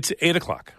It's 8 o'clock.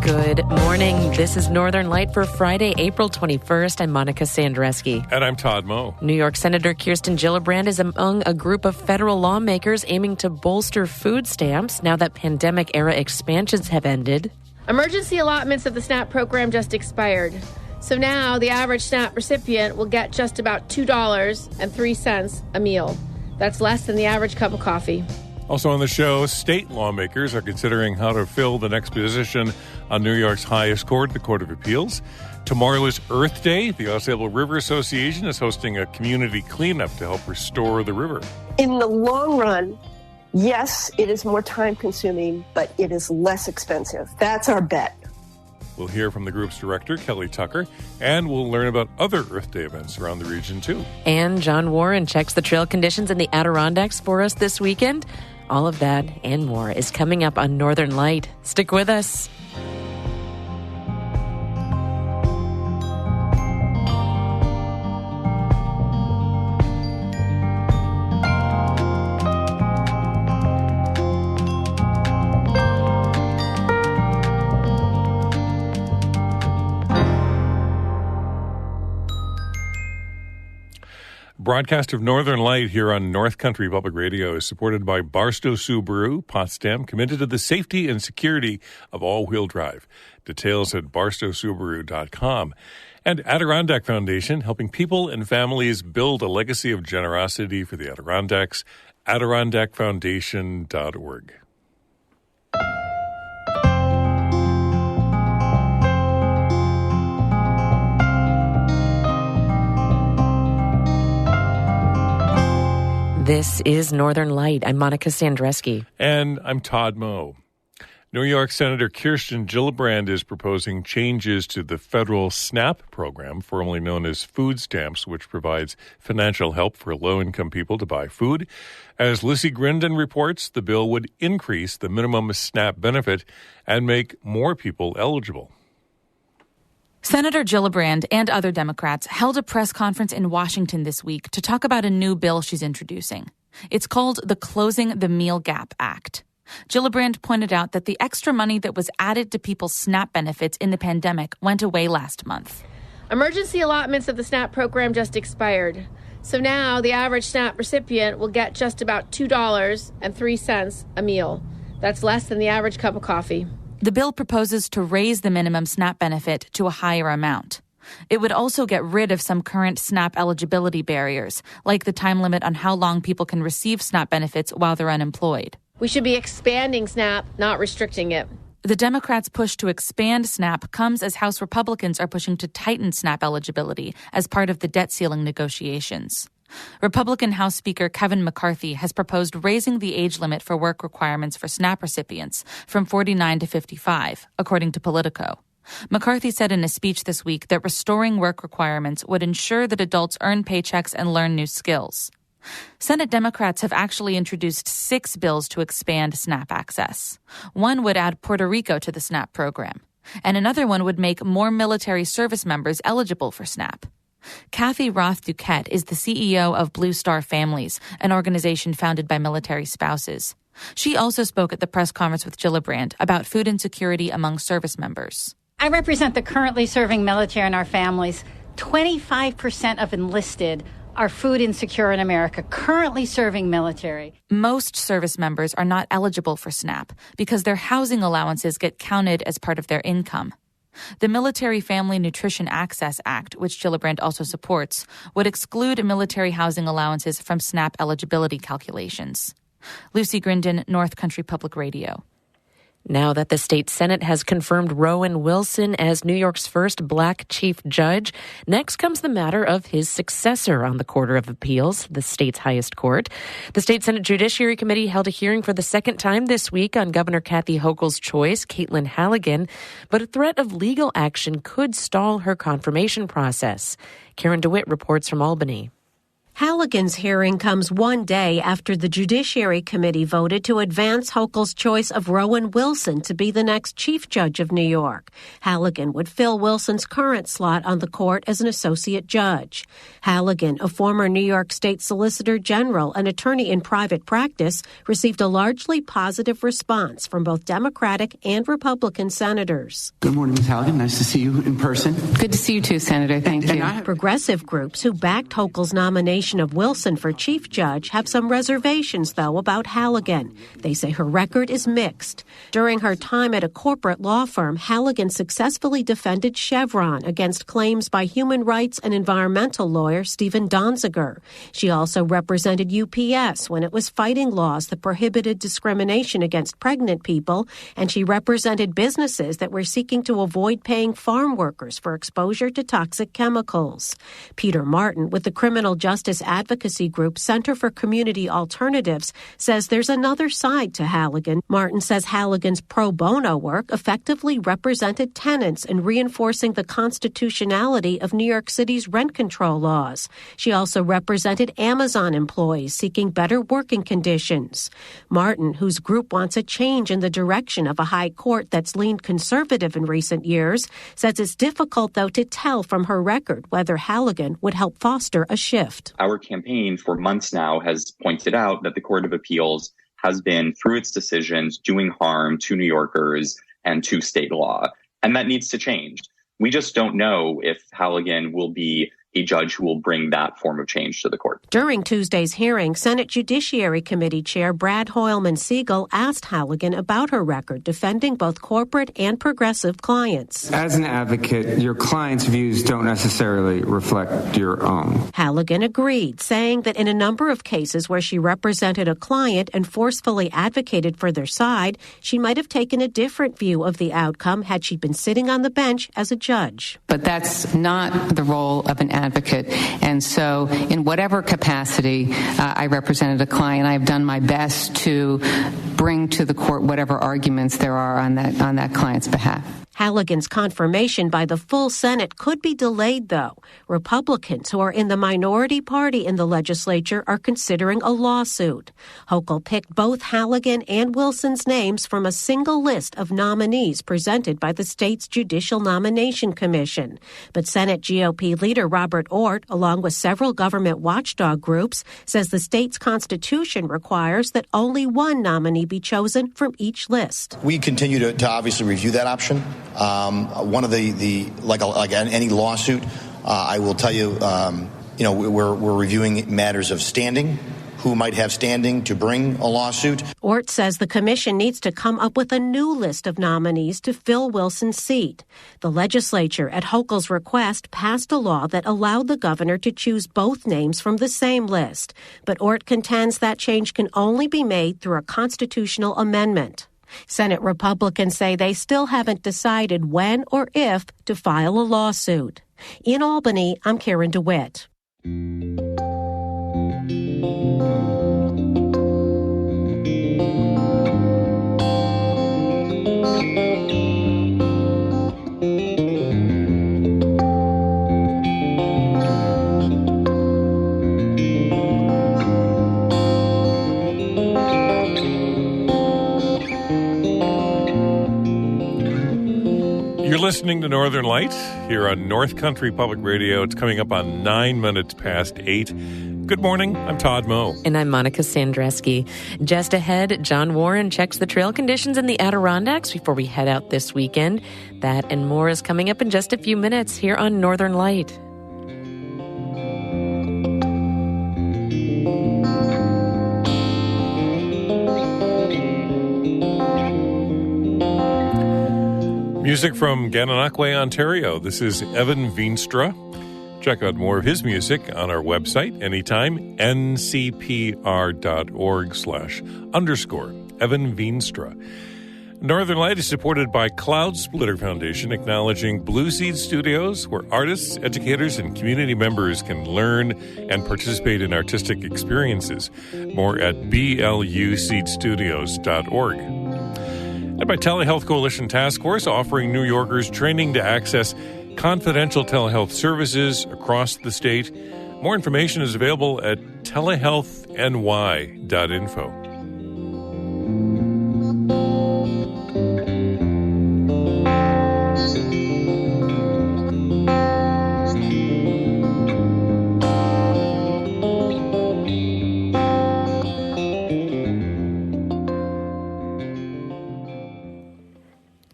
Good morning. This is Northern Light for Friday, April 21st. I'm Monica Sandreski. And I'm Todd Moe. New York Senator Kirsten Gillibrand is among a group of federal lawmakers aiming to bolster food stamps now that pandemic-era expansions have ended. Emergency allotments of the SNAP program just expired. So now the average SNAP recipient will get just about $2.03 a meal. That's less than the average cup of coffee. Also on the show, state lawmakers are considering how to fill the next position on New York's highest court, the Court of Appeals. Tomorrow is Earth Day. The Ausable River Association is hosting a community cleanup to help restore the river. In the long run, yes, it is more time-consuming, but it is less expensive. That's our bet. We'll hear from the group's director, Kelly Tucker, and we'll learn about other Earth Day events around the region, too. And John Warren checks the trail conditions in the Adirondacks for us this weekend. All of that and more is coming up on Northern Light. Stick with us. Broadcast of Northern Light here on North Country Public Radio is supported by Barstow Subaru, Potsdam, committed to the safety and security of all-wheel drive. Details at barstowsubaru.com. And Adirondack Foundation, helping people and families build a legacy of generosity for the Adirondacks, adirondackfoundation.org. This is Northern Light. I'm Monica Sandreski. And I'm Todd Moe. New York Senator Kirsten Gillibrand is proposing changes to the federal SNAP program, formerly known as food stamps, which provides financial help for low-income people to buy food. As Lucy Grindon reports, the bill would increase the minimum SNAP benefit and make more people eligible. Senator Gillibrand and other Democrats held a press conference in Washington this week to talk about a new bill she's introducing. It's called the Closing the Meal Gap Act. Gillibrand pointed out that the extra money that was added to people's SNAP benefits in the pandemic went away last month. Emergency allotments of the SNAP program just expired. So now the average SNAP recipient will get just about $2.03 a meal. That's less than the average cup of coffee. The bill proposes to raise the minimum SNAP benefit to a higher amount. It would also get rid of some current SNAP eligibility barriers, like the time limit on how long people can receive SNAP benefits while they're unemployed. We should be expanding SNAP, not restricting it. The Democrats' push to expand SNAP comes as House Republicans are pushing to tighten SNAP eligibility as part of the debt ceiling negotiations. Republican House Speaker Kevin McCarthy has proposed raising the age limit for work requirements for SNAP recipients from 49 to 55, according to Politico. McCarthy said in a speech this week that restoring work requirements would ensure that adults earn paychecks and learn new skills. Senate Democrats have actually introduced 6 bills to expand SNAP access. One would add Puerto Rico to the SNAP program, and another one would make more military service members eligible for SNAP. Kathy Roth Duquette is the CEO of Blue Star Families, an organization founded by military spouses. She also spoke at the press conference with Gillibrand about food insecurity among service members. I represent the currently serving military and our families. 25% of enlisted are food insecure in America, currently serving military. Most service members are not eligible for SNAP because their housing allowances get counted as part of their income. The Military Family Nutrition Access Act, which Gillibrand also supports, would exclude military housing allowances from SNAP eligibility calculations. Lucy Grindon, North Country Public Radio. Now that the state Senate has confirmed Rowan Wilson as New York's first black chief judge, next comes the matter of his successor on the Court of Appeals, the state's highest court. The state Senate Judiciary Committee held a hearing for the second time this week on Governor Kathy Hochul's choice, Caitlin Halligan, but a threat of legal action could stall her confirmation process. Karen DeWitt reports from Albany. Halligan's hearing comes one day after the Judiciary Committee voted to advance Hochul's choice of Rowan Wilson to be the next Chief Judge of New York. Halligan would fill Wilson's current slot on the court as an associate judge. Halligan, a former New York State Solicitor General and attorney in private practice, received a largely positive response from both Democratic and Republican senators. Good morning, Ms. Halligan. Nice to see you in person. Good to see you too, Senator. Thank you. Progressive groups who backed Hochul's nomination of Wilson for Chief Judge have some reservations, though, about Halligan. They say her record is mixed. During her time at a corporate law firm, Halligan successfully defended Chevron against claims by human rights and environmental lawyer Stephen Donziger. She also represented UPS when it was fighting laws that prohibited discrimination against pregnant people, and she represented businesses that were seeking to avoid paying farm workers for exposure to toxic chemicals. Peter Martin, with the criminal justice advocacy group Center for Community Alternatives, says there's another side to Halligan. Martin says Halligan's pro bono work effectively represented tenants in reinforcing the constitutionality of New York City's rent control laws. She also represented Amazon employees seeking better working conditions. Martin, whose group wants a change in the direction of a high court that's leaned conservative in recent years, says it's difficult, though, to tell from her record whether Halligan would help foster a shift. Our campaign for months now has pointed out that the Court of Appeals has been, through its decisions, doing harm to New Yorkers and to state law. And that needs to change. We just don't know if Halligan will be a judge who will bring that form of change to the court. During Tuesday's hearing, Senate Judiciary Committee Chair Brad Hoylman-Siegel asked Halligan about her record defending both corporate and progressive clients. As an advocate, your client's views don't necessarily reflect your own. Halligan agreed, saying that in a number of cases where she represented a client and forcefully advocated for their side, she might have taken a different view of the outcome had she been sitting on the bench as a judge. But that's not the role of an advocate. And so in whatever capacity I represented a client, I've done my best to bring to the court whatever arguments there are on that client's behalf. Halligan's confirmation by the full Senate could be delayed, though. Republicans who are in the minority party in the legislature are considering a lawsuit. Hochul picked both Halligan and Wilson's names from a single list of nominees presented by the state's Judicial Nomination Commission. But Senate GOP leader Robert Ortt, along with several government watchdog groups, says the state's constitution requires that only one nominee be chosen from each list. We continue to obviously review that option. One of like any lawsuit, I will tell you, we're reviewing matters of standing, who might have standing to bring a lawsuit. Ortt says the commission needs to come up with a new list of nominees to fill Wilson's seat. The legislature, at Hochul's request, passed a law that allowed the governor to choose both names from the same list. But Ortt contends that change can only be made through a constitutional amendment. Senate Republicans say they still haven't decided when or if to file a lawsuit. In Albany, I'm Karen DeWitt. You're listening to Northern Light here on North Country Public Radio. It's coming up on 9 minutes past 8. Good morning. I'm Todd Moe. And I'm Monica Sandreski. Just ahead, John Warren checks the trail conditions in the Adirondacks before we head out this weekend. That and more is coming up in just a few minutes here on Northern Light. Music from Gananoque, Ontario. This is Evan Veenstra. Check out more of his music on our website anytime, ncpr.org/_ Evan Veenstra. Northern Light is supported by Cloud Splitter Foundation, acknowledging Blue Seed Studios, where artists, educators, and community members can learn and participate in artistic experiences. More at bluseedstudios.org. And by Telehealth Coalition Task Force, offering New Yorkers training to access confidential telehealth services across the state. More information is available at telehealthny.info.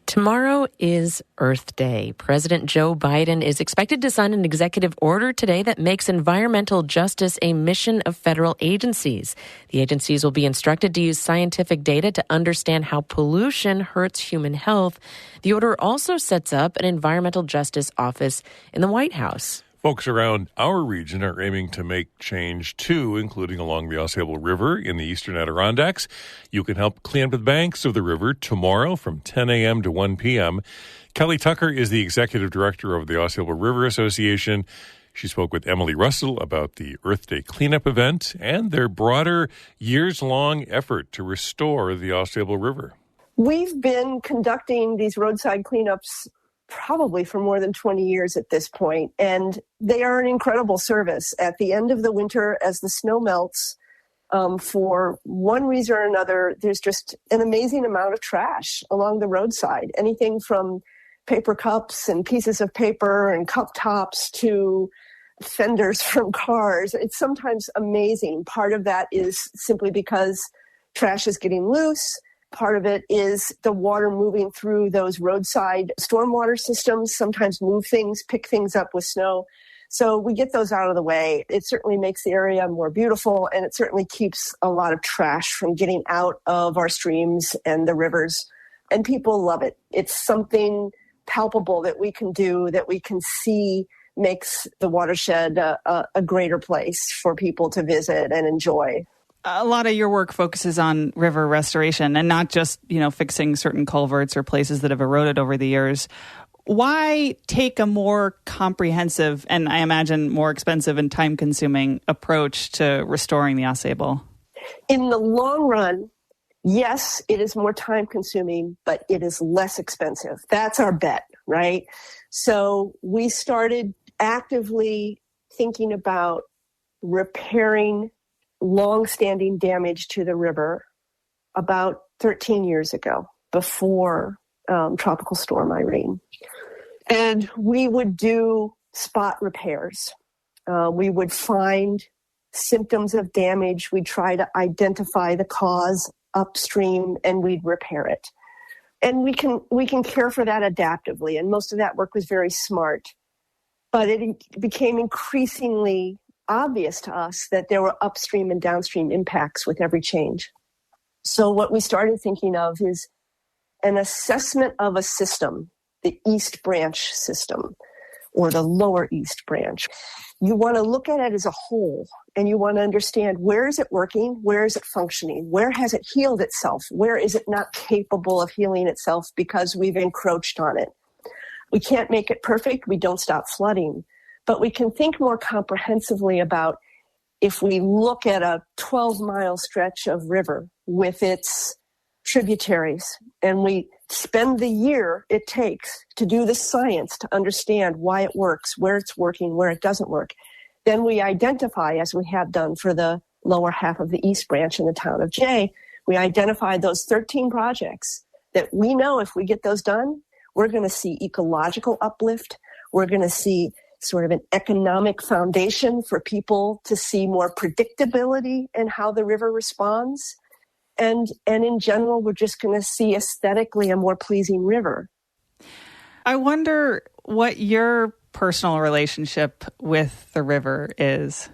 Tomorrow is Earth Day. President Joe Biden is expected to sign an executive order today that makes environmental justice a mission of federal agencies. The agencies will be instructed to use scientific data to understand how pollution hurts human health. The order also sets up an environmental justice office in the White House. Folks around our region are aiming to make change too, including along the Ausable River in the eastern Adirondacks. You can help clean up the banks of the river tomorrow from 10 a.m. to 1 p.m. Kelly Tucker is the executive director of the Ausable River Association. She spoke with Emily Russell about the Earth Day cleanup event and their broader years-long effort to restore the Ausable River. We've been conducting these roadside cleanups probably for more than 20 years at this point, and they are an incredible service. At the end of the winter, as the snow melts, for one reason or another, there's just an amazing amount of trash along the roadside. Anything from paper cups and pieces of paper and cup tops to fenders from cars. It's sometimes amazing. Part of that is simply because trash is getting loose. Part of it is the water moving through those roadside stormwater systems, sometimes move things, pick things up with snow. So we get those out of the way. It certainly makes the area more beautiful, and it certainly keeps a lot of trash from getting out of our streams and the rivers. And people love it. It's something palpable that we can do, that we can see, makes the watershed a greater place for people to visit and enjoy. A lot of your work focuses on river restoration and not just, fixing certain culverts or places that have eroded over the years. Why take a more comprehensive and I imagine more expensive and time-consuming approach to restoring the Ausable? In the long run, yes, it is more time-consuming, but it is less expensive. That's our bet, right? So we started actively thinking about repairing long-standing damage to the river about 13 years ago, before Tropical Storm Irene. And we would do spot repairs. We would find symptoms of damage. We'd try to identify the cause upstream, and we'd repair it. And we can care for that adaptively, and most of that work was very smart. But it became increasingly obvious to us that there were upstream and downstream impacts with every change. So what we started thinking of is an assessment of a system, the East Branch system or the Lower East Branch. You want to look at it as a whole, and you want to understand, where is it working? Where is it functioning? Where has it healed itself? Where is it not capable of healing itself because we've encroached on it? We can't make it perfect. We don't stop flooding. But we can think more comprehensively about, if we look at a 12-mile stretch of river with its tributaries, and we spend the year it takes to do the science to understand why it works, where it's working, where it doesn't work, then we identify, as we have done for the lower half of the East Branch in the town of Jay, we identify those 13 projects that we know if we get those done, we're going to see ecological uplift. We're going to see sort of an economic foundation for people to see more predictability in how the river responds. And in general, we're just going to see aesthetically a more pleasing river. I wonder what your personal relationship with the river is.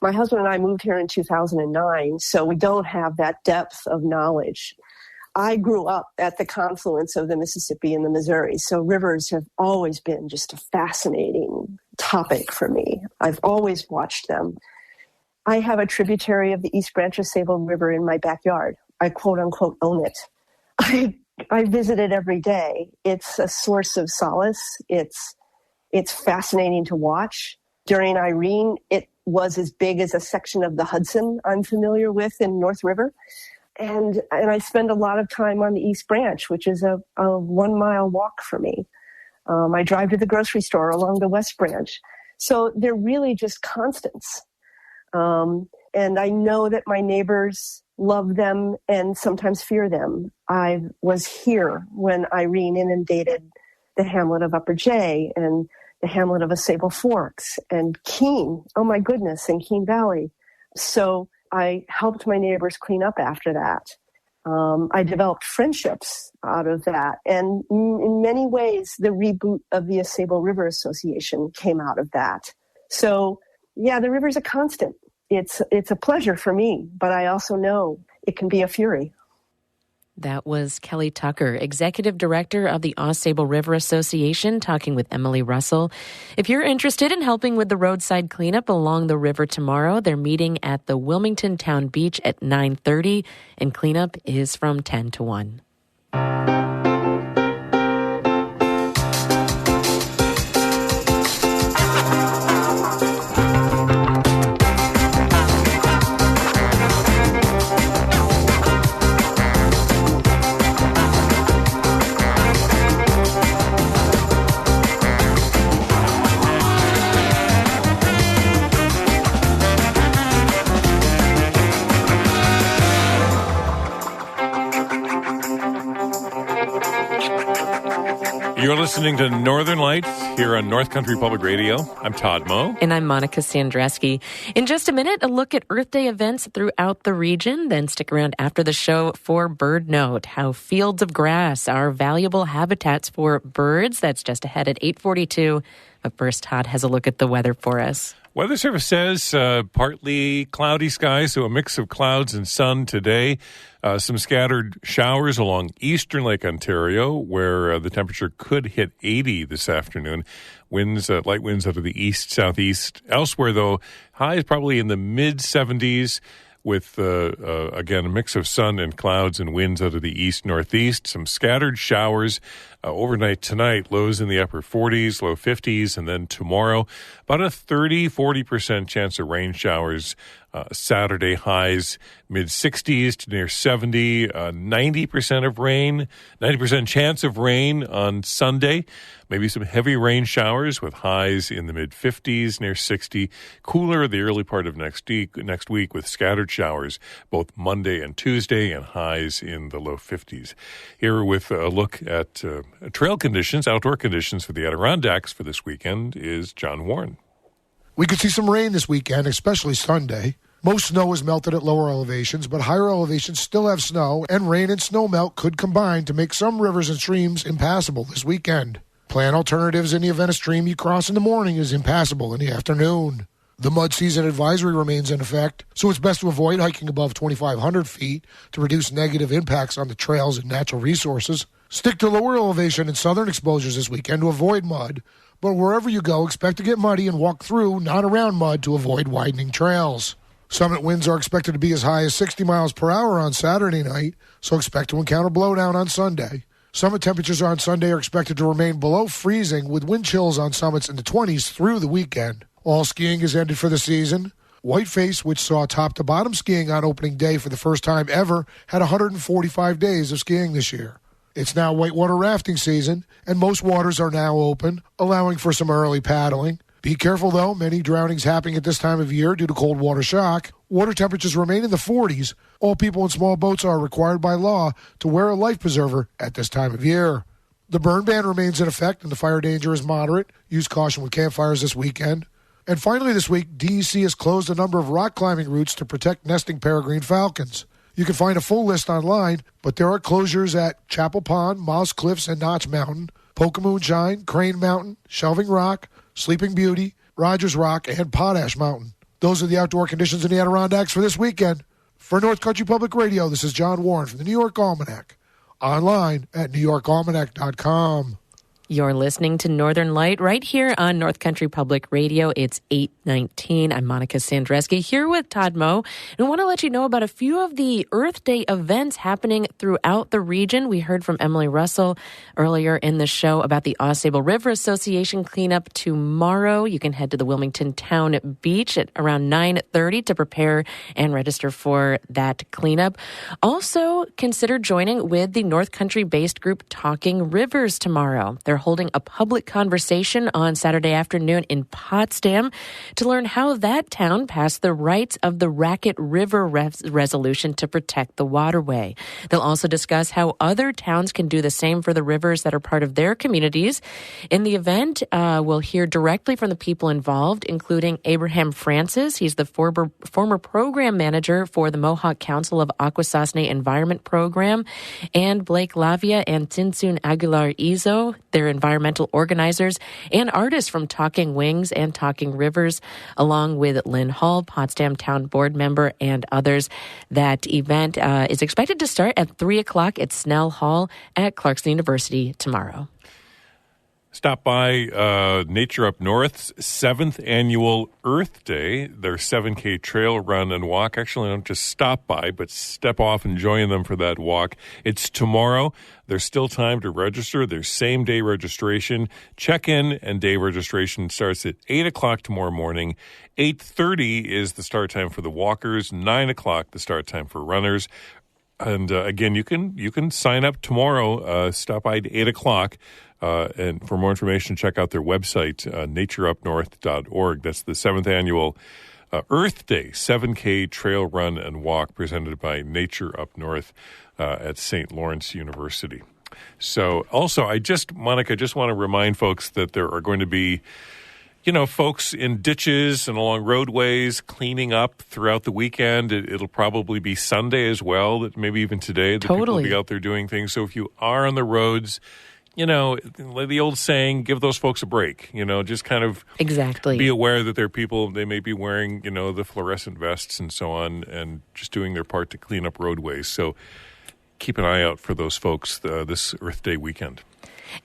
My husband and I moved here in 2009, so we don't have that depth of knowledge. I grew up at the confluence of the Mississippi and the Missouri, so rivers have always been just a fascinating topic for me. I've always watched them. I have a tributary of the East Branch Ausable River in my backyard. I quote-unquote own it. I visit it every day. It's a source of solace. It's fascinating to watch. During Irene, it was as big as a section of the Hudson I'm familiar with in North River. And I spend a lot of time on the East Branch, which is a 1 mile walk for me. I drive to the grocery store along the West Branch. So they're really just constants. And I know that my neighbors love them and sometimes fear them. I was here when Irene inundated the hamlet of Upper J and the hamlet of Sable Forks and Keene. Oh my goodness, and Keene Valley. So I helped my neighbors clean up after that. I developed friendships out of that. And in many ways, the reboot of the Sable River Association came out of that. So yeah, the river's a constant. It's a pleasure for me, but I also know it can be a fury. That was Kelly Tucker, Executive Director of the Sable River Association, talking with Emily Russell. If you're interested in helping with the roadside cleanup along the river tomorrow, they're meeting at the Wilmington Town Beach at 9:30, and cleanup is from 10 to 1. You're listening to Northern Lights here on North Country Public Radio. I'm Todd Moe. And I'm Monica Sandreski. In just a minute, a look at Earth Day events throughout the region. Then stick around after the show for Bird Note, how fields of grass are valuable habitats for birds. That's just ahead at 8:42. But first, Todd has a look at the weather for us. Weather Service says partly cloudy skies, so a mix of clouds and sun today. Some scattered showers along eastern Lake Ontario, where the temperature could hit 80 this afternoon. Winds, light winds out of the east-southeast. Elsewhere, though, highs probably in the mid-70s. With, again, a mix of sun and clouds and winds out of the east-northeast. Some scattered showers overnight tonight, lows in the upper 40s, low 50s, and then tomorrow, about a 30-40% chance of rain showers. Saturday highs mid-60s to near 70, 90% of rain, 90% chance of rain on Sunday. Maybe some heavy rain showers with highs in the mid-50s, near 60. Cooler the early part of next week with scattered showers both Monday and Tuesday and highs in the low 50s. Here with a look at trail conditions, outdoor conditions for the Adirondacks for this weekend is John Warren. We could see some rain this weekend, especially Sunday. Most snow is melted at lower elevations, but higher elevations still have snow, and rain and snow melt could combine to make some rivers and streams impassable this weekend. Plan alternatives in the event a stream you cross in the morning is impassable in the afternoon. The mud season advisory remains in effect, so it's best to avoid hiking above 2,500 feet to reduce negative impacts on the trails and natural resources. Stick to lower elevation and southern exposures this weekend to avoid mud, but wherever you go, expect to get muddy and walk through, not around mud, to avoid widening trails. Summit winds are expected to be as high as 60 miles per hour on Saturday night, so expect to encounter blowdown on Sunday. Summit temperatures on Sunday are expected to remain below freezing, with wind chills on summits in the 20s through the weekend. All skiing is ended for the season. Whiteface, which saw top-to-bottom skiing on opening day for the first time ever, had 145 days of skiing this year. It's now whitewater rafting season, and most waters are now open, allowing for some early paddling. Be careful, though. Many drownings happening at this time of year due to cold water shock. Water temperatures remain in the 40s. All people in small boats are required by law to wear a life preserver at this time of year. The burn ban remains in effect, and the fire danger is moderate. Use caution with campfires this weekend. And finally this week, DEC has closed a number of rock climbing routes to protect nesting peregrine falcons. You can find a full list online, but there are closures at Chapel Pond, Moss Cliffs, and Notch Mountain, Polka Moonshine, Crane Mountain, Shelving Rock, Sleeping Beauty, Rogers Rock, and Potash Mountain. Those are the outdoor conditions in the Adirondacks for this weekend. For North Country Public Radio, this is John Warren from the New York Almanac. Online at NewYorkAlmanac.com. You're listening to Northern Light right here on North Country Public Radio. It's 8:19. I'm Monica Sandreski here with Todd Moe. And I want to let you know about a few of the Earth Day events happening throughout the region. We heard from Emily Russell earlier in the show about the Sable River Association cleanup tomorrow. You can head to the Wilmington Town Beach at around 9:30 to prepare and register for that cleanup. Also, consider joining with the North Country-based group Talking Rivers tomorrow. They're holding a public conversation on Saturday afternoon in Potsdam to learn how that town passed the rights of the Racket River resolution to protect the waterway. They'll also discuss how other towns can do the same for the rivers that are part of their communities. In the event, we'll hear directly from the people involved, including Abraham Francis. He's the former program manager for the Mohawk Council of Akwesasne Environment Program, and Blake Lavia and Tinsun Aguilar Izo, their environmental organizers, and artists from Talking Wings and Talking Rivers, along with Lynn Hall, Potsdam Town Board member, and others. That event is expected to start at 3 o'clock at Snell Hall at Clarkson University tomorrow. Stop by Nature Up North's 7th annual Earth Day, their 7K trail run and walk. Actually, don't just stop by, but step off and join them for that walk. It's tomorrow. There's still time to register. There's same-day registration. Check-in and day registration starts at 8 o'clock tomorrow morning. 8:30 is the start time for the walkers. 9 o'clock the start time for runners. And again, you can sign up tomorrow. Stop by at 8 o'clock. And for more information, check out their website, natureupnorth.org. That's the 7th annual Earth Day 7K trail run and walk presented by Nature Up North at St. Lawrence University. So also, Monica, just want to remind folks that there are going to be, folks in ditches and along roadways cleaning up throughout the weekend. It'll probably be Sunday as well, maybe even today that people will be out there doing things. So if you are on the roads, the old saying, give those folks a break, just kind of be aware that there are people, they may be wearing, the fluorescent vests and so on, and just doing their part to clean up roadways. So keep an eye out for those folks this Earth Day weekend.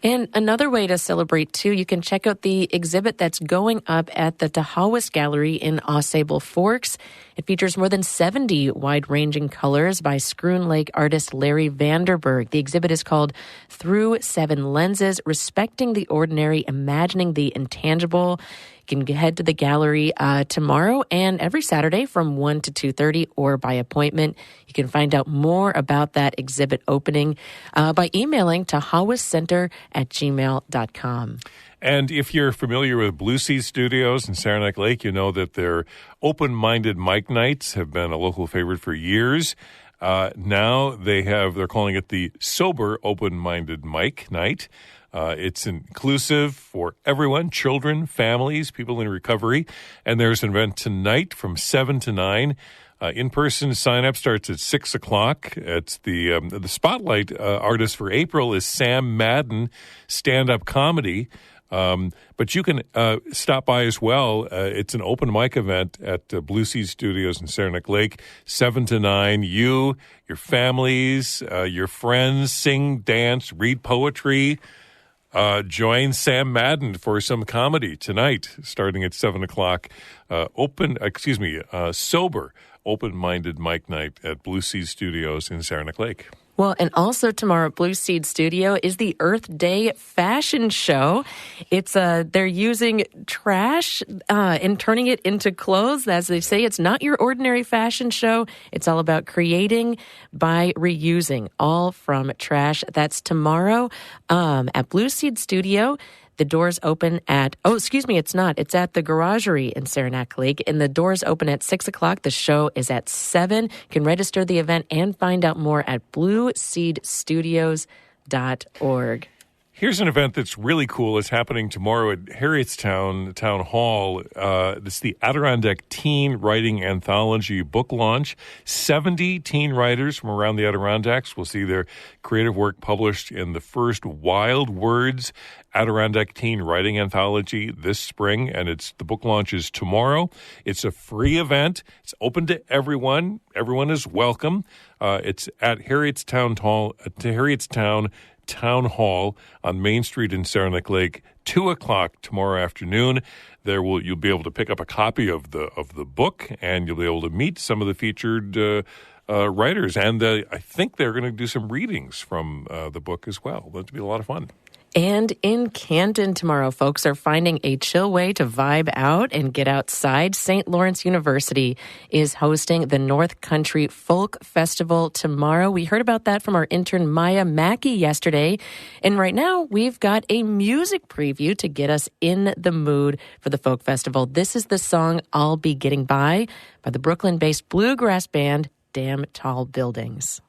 And another way to celebrate, too, you can check out the exhibit that's going up at the Tahawas Gallery in Ausable Forks. It features more than 70 wide-ranging colors by Scroon Lake artist Larry Vanderberg. The exhibit is called Through 7 Lenses, Respecting the Ordinary, Imagining the Intangible. You can head to the gallery tomorrow and every Saturday from 1 to 2:30 or by appointment. You can find out more about that exhibit opening by emailing tahawascenter@gmail.com. And if you're familiar with Blue Seed Studios in Saranac Lake, you know that their open-minded mic nights have been a local favorite for years. Now they're calling it the Sober Open-Minded Mic Night. It's inclusive for everyone, children, families, people in recovery. And there's an event tonight from 7 to 9. In-person sign-up starts at 6 o'clock. It's the spotlight artist for April is Sam Madden, stand-up comedy. But you can stop by as well. It's an open mic event at Blue Seed Studios in Saranac Lake, 7 to 9. You, your families, your friends, sing, dance, read poetry. Join Sam Madden for some comedy tonight, starting at 7 o'clock. Sober, open-minded mic night at Blue Seed Studios in Saranac Lake. Well, and also tomorrow at Blue Seed Studio is the Earth Day Fashion Show. It's they're using trash and turning it into clothes. As they say, it's not your ordinary fashion show. It's all about creating by reusing, all from trash. That's tomorrow at Blue Seed Studio. The doors open it's not. It's at the Garagerie in Saranac Lake, and the doors open at 6 o'clock. The show is at 7. You can register the event and find out more at blueseedstudios.org. Here's an event that's really cool. It's happening tomorrow at Harrietstown Town Hall. It's the Adirondack Teen Writing Anthology book launch. 70 teen writers from around the Adirondacks will see their creative work published in the first Wild Words Adirondack Teen Writing Anthology this spring, and the book launch is tomorrow. It's a free event. It's open to everyone. Everyone is welcome. It's at Harrietstown Town Hall on Main Street in Saranac Lake, 2 o'clock tomorrow afternoon. You'll be able to pick up a copy of the book, and you'll be able to meet some of the featured writers. And I think they're going to do some readings from the book as well. That'll be a lot of fun. And in Canton tomorrow, folks are finding a chill way to vibe out and get outside. St. Lawrence University is hosting the North Country Folk Festival tomorrow. We heard about that from our intern Maya Mackey yesterday. And right now, we've got a music preview to get us in the mood for the Folk Festival. This is the song I'll Be Getting By the Brooklyn-based bluegrass band Damn Tall Buildings.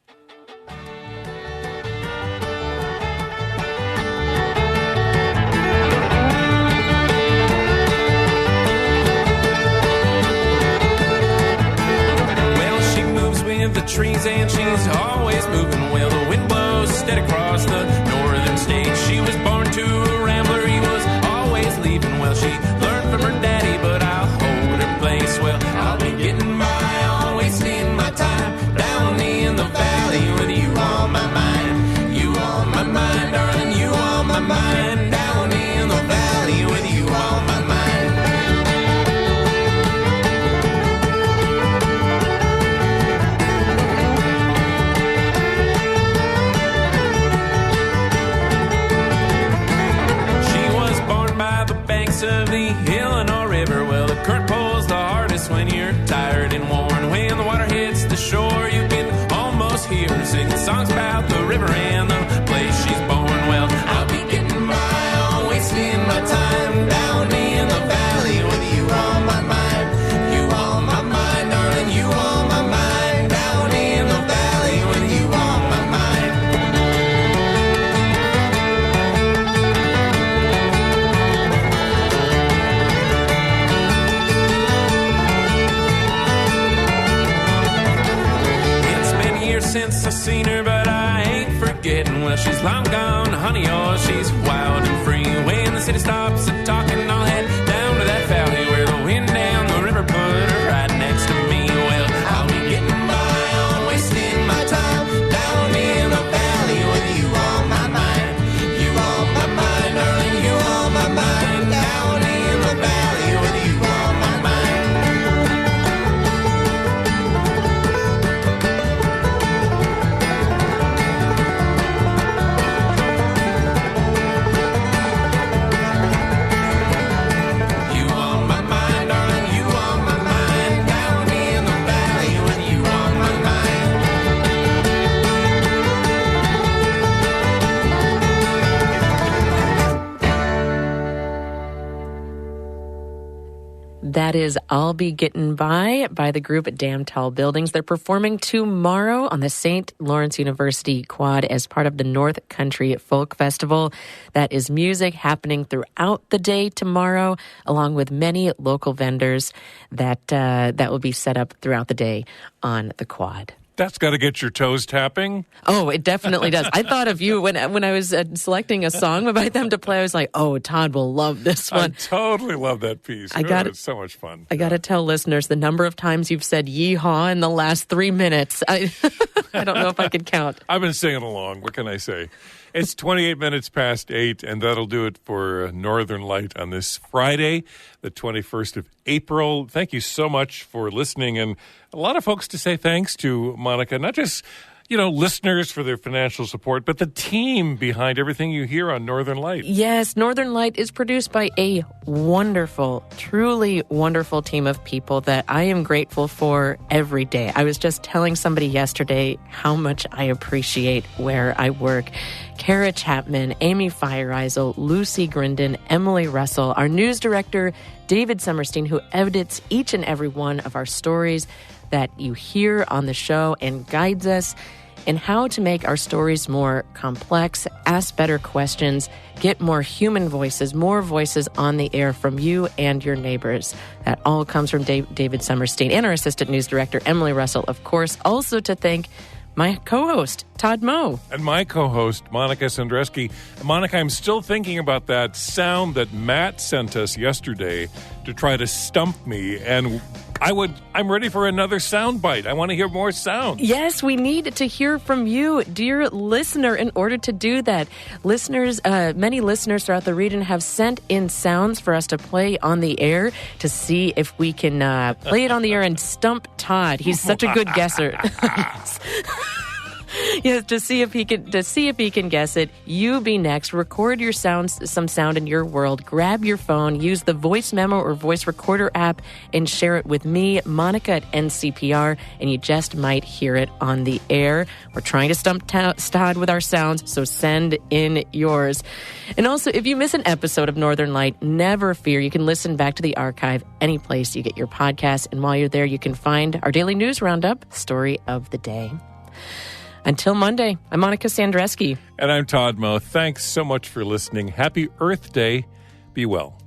The trees and she's always moving well. The wind blows steady across the northern states. She was born to a rambler. He was always leaving well. She learned from her daddy, but I'll hold her place. Well, I'll be getting by, always wasting my time down in the valley with you on my mind. You on my mind, darling, you on my mind. Down in the valley with you on my mind. Of the Illinois River, well, the current pulls the hardest when you're tired and worn. When the water hits the shore, you can almost hear her singing songs about the river and the place she's born. Well, I'll be getting by, always wasting my time down in the valley with you on my mind. You on my mind, darling, you on my mind. Down in the valley with you on my mind. Since I've seen her, but I ain't forgetting. Well, she's long gone, honey, oh, she's wild and free. When the city stops at talking, I'll head down to that valley where the wind down the river put her right next to me. Well, I'll be getting by, always wasting my time down in the valley with you on my mind. You on my mind, darling, you on my mind. Down in the valley with you on my mind. That is I'll Be Getting By the group at Damn Tall Buildings. They're performing tomorrow on the St. Lawrence University Quad as part of the North Country Folk Festival. That is music happening throughout the day tomorrow, along with many local vendors that will be set up throughout the day on the quad. That's got to get your toes tapping. Oh, it definitely does. I thought of you when I was selecting a song about them to play. I was like, oh, Todd will love this one. I totally love that piece. It's so much fun. I got to tell listeners the number of times you've said yeehaw in the last 3 minutes. I don't know if I could count. I've been singing along. What can I say? It's 28 minutes past 8, and that'll do it for Northern Light on this Friday, the 21st of April. Thank you so much for listening, and a lot of folks to say thanks to, Monica, not just, listeners for their financial support, but the team behind everything you hear on Northern Light. Yes, Northern Light is produced by a wonderful, truly wonderful team of people that I am grateful for every day. I was just telling somebody yesterday how much I appreciate where I work. Kara Chapman, Amy Feiereisel, Lucy Grindon, Emily Russell, our news director, David Summerstein, who edits each and every one of our stories that you hear on the show and guides us in how to make our stories more complex, ask better questions, get more human voices, more voices on the air from you and your neighbors. That all comes from David Summerstein and our assistant news director, Emily Russell, of course. Also to thank my co-host, Todd Moe. And my co-host, Monica Sandreski. Monica, I'm still thinking about that sound that Matt sent us yesterday to try to stump me, and I'm ready for another sound bite. I want to hear more sounds. Yes, we need to hear from you, dear listener, in order to do that. Listeners, many listeners throughout the region have sent in sounds for us to play on the air to see if we can play it on the air and stump Todd. He's such a good guesser. Yes, to see if he can guess it. You be next. Record your some sound in your world. Grab your phone, use the voice memo or voice recorder app, and share it with me, Monica at NCPR, and you just might hear it on the air. We're trying to stump Todd with our sounds, so send in yours. And also, if you miss an episode of Northern Light, never fear. You can listen back to the archive any place you get your podcast. And while you're there, you can find our daily news roundup, Story of the Day. Until Monday, I'm Monica Sandreski. And I'm Todd Moe. Thanks so much for listening. Happy Earth Day. Be well.